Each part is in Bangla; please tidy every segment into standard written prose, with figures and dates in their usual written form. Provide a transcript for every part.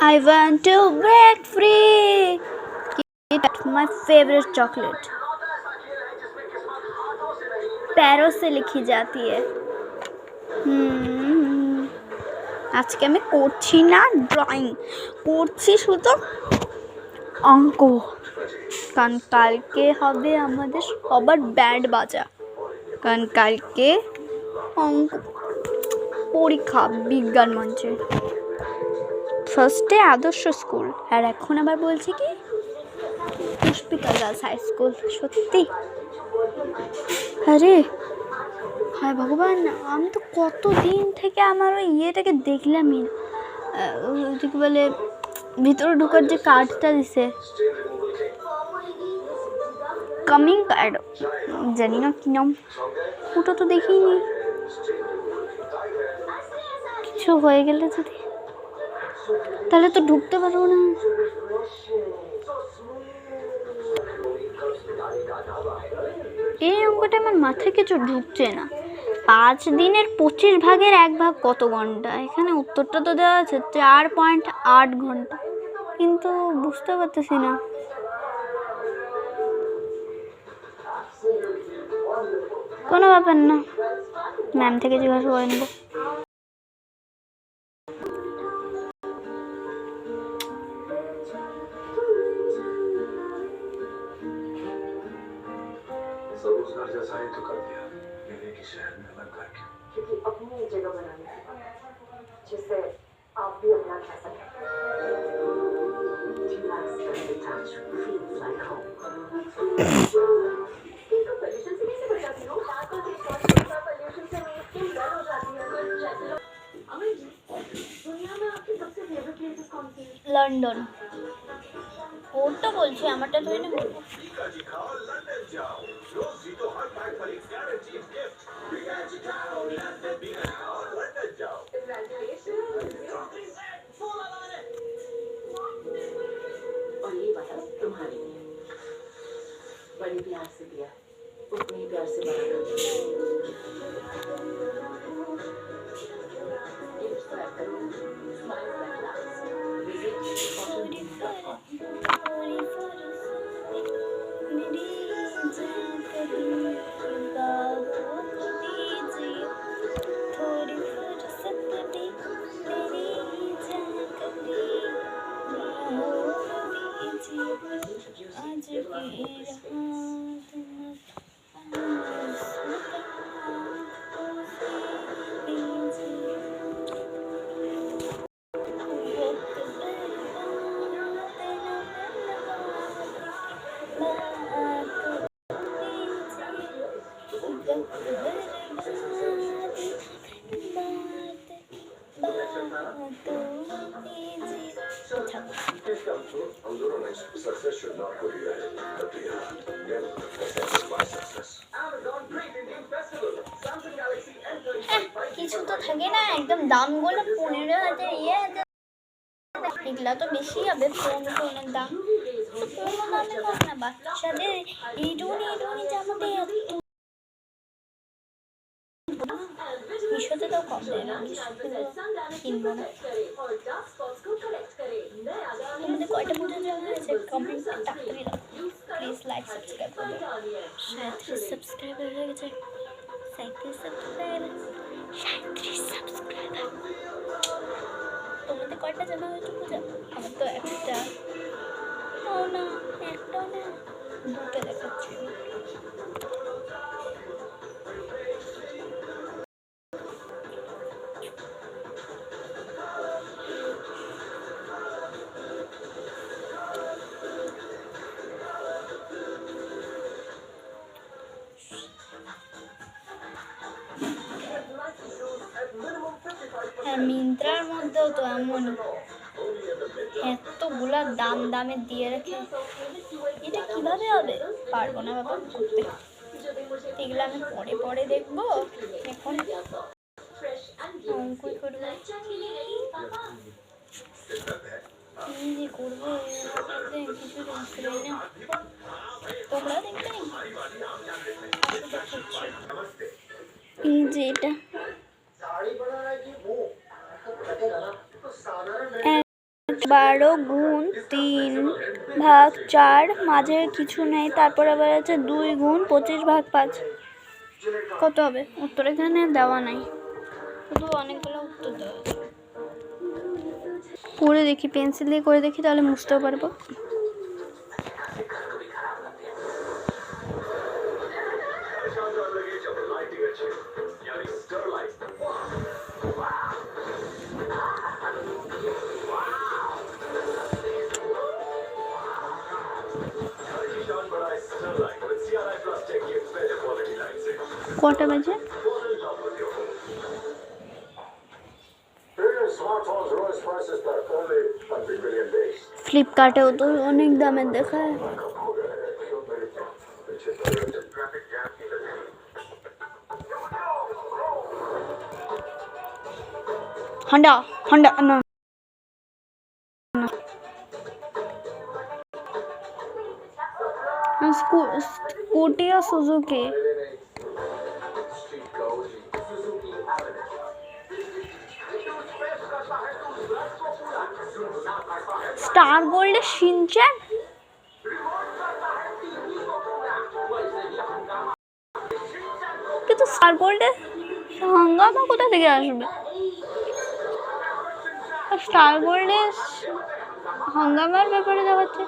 I want to break free. It's my favorite chocolate. पैरों से लिखी जाती है। আজকে আমি করছি না ড্রয়িং, করছি শুধু অঙ্ক, কারণ কালকে হবে আমাদের সবার ব্যান্ড বাজা, কারণ কালকে অঙ্ক পরীক্ষা বিজ্ঞান মঞ্চে। ফার্স্টে আদর্শ স্কুল, আর এখন আবার বলছে কি পুষ্পিতা গার্লস হাই স্কুল। সত্যি আরে হায় ভগবান, আমি তো কতদিন থেকে আমার ওই ইয়েটাকে দেখলামই না, ওদিকে বলে ভিতরে ঢোকার যে কার্ডটা দিছে, কামিং কার্ড, জানি না কি নাম, ওটা তো দেখিনি। কিছু হয়ে গেলে যদি, তাহলে তো ঢুকতে পারবো না। এই অঙ্কটা আমার মাথায় কিছু ঢুকছে না। 5 দিনের 25 ভাগের 1 ভাগ কত ঘন্টা? এখানে উত্তরটা তো দেওয়া আছে 4.8 ঘন্টা, কিন্তু বুঝতে পারতেছি না। কোনো ব্যাপার না, ম্যাম থেকে জিজ্ঞাসা করে নেবো। घर जैसा ही तो कर दिया, मेरे की शहर में अलग घर क्यों? क्योंकि अपनी जगह बनानी थी, जिससे आप भी अपना कह सकें। तो पोल्यूशन से कैसे बच जाती हो? पोल्यूशन से मेरी स्किन डल हो जाती है। अमित जी, दुनिया में आपकी सबसे फेवरेट प्लेसेस कौन सी है? लंदन। ওটা বলছি, আমারটা তো এনে বলবো। और ये वाला तुम्हारे लिए, बड़े प्यार से दिया, उतने ही प्यार से बना कर। কিছু তো থাকে না, একদম দামগুলো 15,000 এগুলা তো বেশি হবে, ফোনের দাম তো কোনো দামে কম না। বাচ্চাদের এইটুকুনি জামা দিয়ে মিশোতে তো কম দেয় না, কিনবো না। তোমাদের কয়টা পুজো যাওয়া হয়েছে কমেন্ট তাড়াতাড়ি দাও প্লিজ, লাইক সাবস্ক্রাইব করো। 37 সাবস্ক্রাইবার হয়ে গেছে, 37 সাবস্ক্রাইবার। তোমাদের কয়টা জামা হয়েছে পুজো? আমার তো একটা না, একটাও না, দুটো দেখাচ্ছি। মিন্ত্রার মধ্যেও তো এমন এতগুলা দামে দিয়ে রাখে, এটা কিভাবে হবে? পারবো না বাবা করতে, এগুলো আমি পরে দেখবো, এখন অঙ্কই করবো। কি যে করবো কিছু বুঝতে পারি না। তোমরা দেখবে এই যে এটা 12 × 3/4 মাঝে কিছু নেই, তারপর আবার আছে 2 × 25/5 কত হবে? উত্তর এখানে দেওয়া নাই, শুধু অনেকগুলো উত্তর দেওয়া আছে। করে দেখি, পেন্সিল দিয়ে করে দেখি, তাহলে মুছতেও পারবো। কটা বাজে? ফ্লিপকার্টেও তো অনেক দামের দেখায়। হন্ডা হন্ডা না, স্কুটি আর সুজুকি। স্টার গোল্ডের শিনচ্যান, কিন্তু স্টার গোল্ডের হাঙ্গামা কোথা থেকে আসবে? স্টার গোল্ডের হাঙ্গামার ব্যাপারে দেখাচ্ছে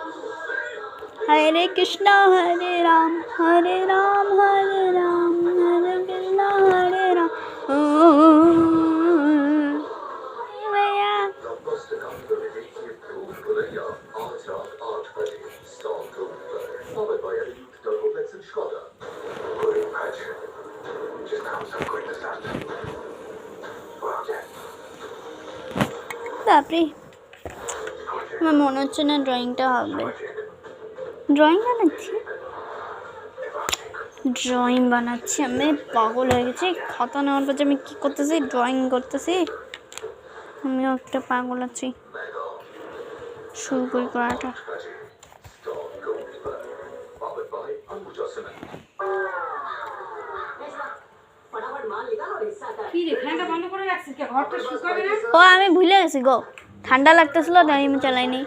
হরে কৃষ্ণ হরে রাম হরে রাম হরে রাম হরে কৃষ্ণ হরে রাম। ভাইয়া বাপরে, আমার মনে হচ্ছে না ড্রয়িংটা হবে। ড্রয়িং বানাচ্ছি আমি, পাগল হয়ে গেছি। খাতা নেওয়ার পর আমি কী করতেছি, ড্রয়িং করতেছি। আমিও একটা পাগল আছি। শুরু করি করাটা। ও আমি ভুলে গেছি গো, ঠান্ডা লাগতেছিল তাই আমি চালাইনি।